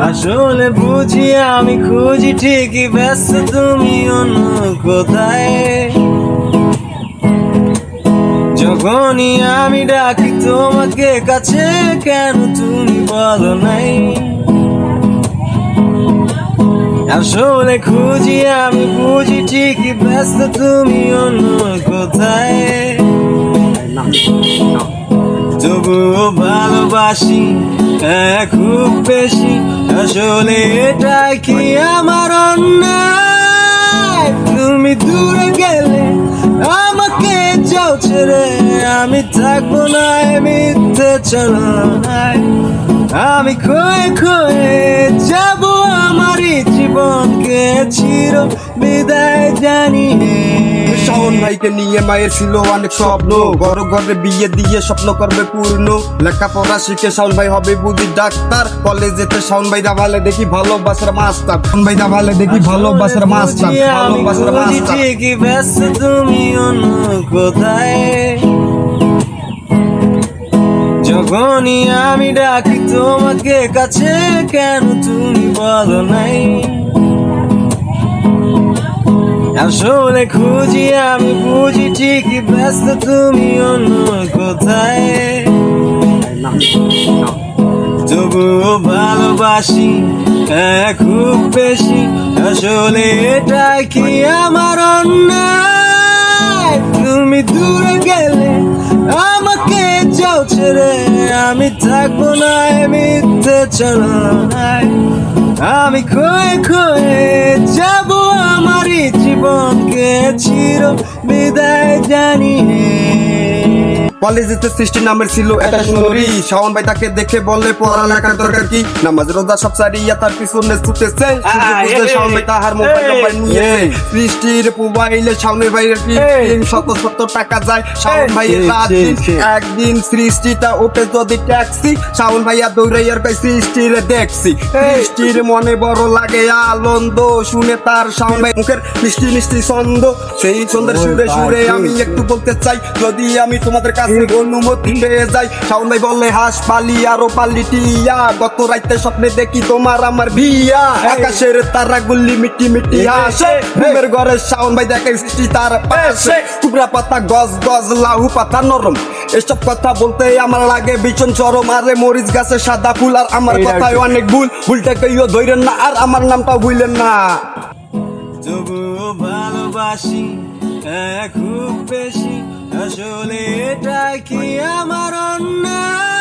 আসলে বুঝি আমি খুঁজি ঠিকই ব্যস্ত তুমি অন্য কোথায়। যখনই আমি ডাকি তোমাকে কাছে কেন তুমি বলো নাই। আসলে খুঁজি আমি বুঝি ঠিকই ব্যস্ত তুমি অন্য কোথায়। তবুও ভালোবাসি খুব বেশি। আসলে এটা কি আমার অন্যায়? তুমি দূরে গেলে আমাকে যাও ছেড়ে, আমি থাকবো না মিথ্যে ছলনায়। আমি খয়ে খয়ে যাবো আমারই জীবনকে চির বিদায় জানিয়ে। শাওন ভাইকে নিয়ে মায়ের ছিল অনেক স্বপ্ন, ঘর ঘরে বিয়ে দিয়ে স্বপ্ন করবে পূর্ণ। লেখাপড়া শিখে শাওন ভাই হবে বুঝি ডাক্তার, কলেজেতে শাওন ভাই দাভালে দেখি ভালোবাসার মাস্টার। শাওন ভাই দাভালে দেখি ভালোবাসার মাস্টার, ভালোবাসার মাস্টার। ঠিকই ব্যস্ত তুমি অন্য কোথায়। যখনই আমি ডাকি তোমাকে কাছে কেন তুমি বলো নাই। আসলে খুঁজি আমি বুঝি ঠিকই ব্যস্ত তুমি অন্য কোথায়। তবুও ভালোবাসি খুব বেশি। আসলে এটা কি আমার অন্যায়? তুমি দূরে গেলে আমাকে যাও ছেড়ে, আমি থাকবো না মিথ্যে ছলনায়। আমি খয়ে খয়ে যাবো আমারই জীবনকে চির বিদায় জানিয়ে। কলেজেতে সৃষ্টি নামের ছিল একটা সুন্দরী, শাওন ভাই তাকে দেখে বলে পড়ালেখার দরকার কি, নামাজ রোজা সব ছাড়িয়া তার পিছনে ছুটেছে। শাওন ভাই তাহার মোবাইল নাম্বার নিয়েছে, সৃষ্টির মোবাইলে শাওনের ভাইয়ের কি 370 টাকা যায়। শাওন ভাইয়ের একদিন সৃষ্টিটা ওঠে যদি ট্যাক্সি, শাওন ভাইয়া দৌড়াইয়ার কই সৃষ্টির দেখছি। সৃষ্টির মনে বড় লাগে আনন্দ, শুনে তার শাওন ভাই মুখের মিষ্টি মিষ্টি ছন্দ। সেই ছন্দের সুরে সুরে আমি একটু বলতে চাই, যদি আমি তোমাদের কাছে অনুমতি পেয়ে যাই। শাওন ভাই বলে হাঁস পালি আরো পালি টিয়া, গত রাইতে স্বপ্নে দেখি তোমার আমার বিয়া। আকাশের তারা গুল্লি মিটি মিটি হাসে, ঘুমের ঘরে শাওন ভাই দেখে সৃষ্টি তার পাশে। টুকরা পাতা গজ গজ লাহু পাতা নরম, এসব কথা বলতে আমার লাগে ভীষণ চরম। আরে মরিচ গাছে সাদা ফুল আর আমার কথায় অনেক ভুল, ভুলটা কেউ ধরেন না আর আমার নামটাও ভুলেন না। তবুও ভালোবাসি খুব বেশি। আসলে এটা কি আমার অন্যায়?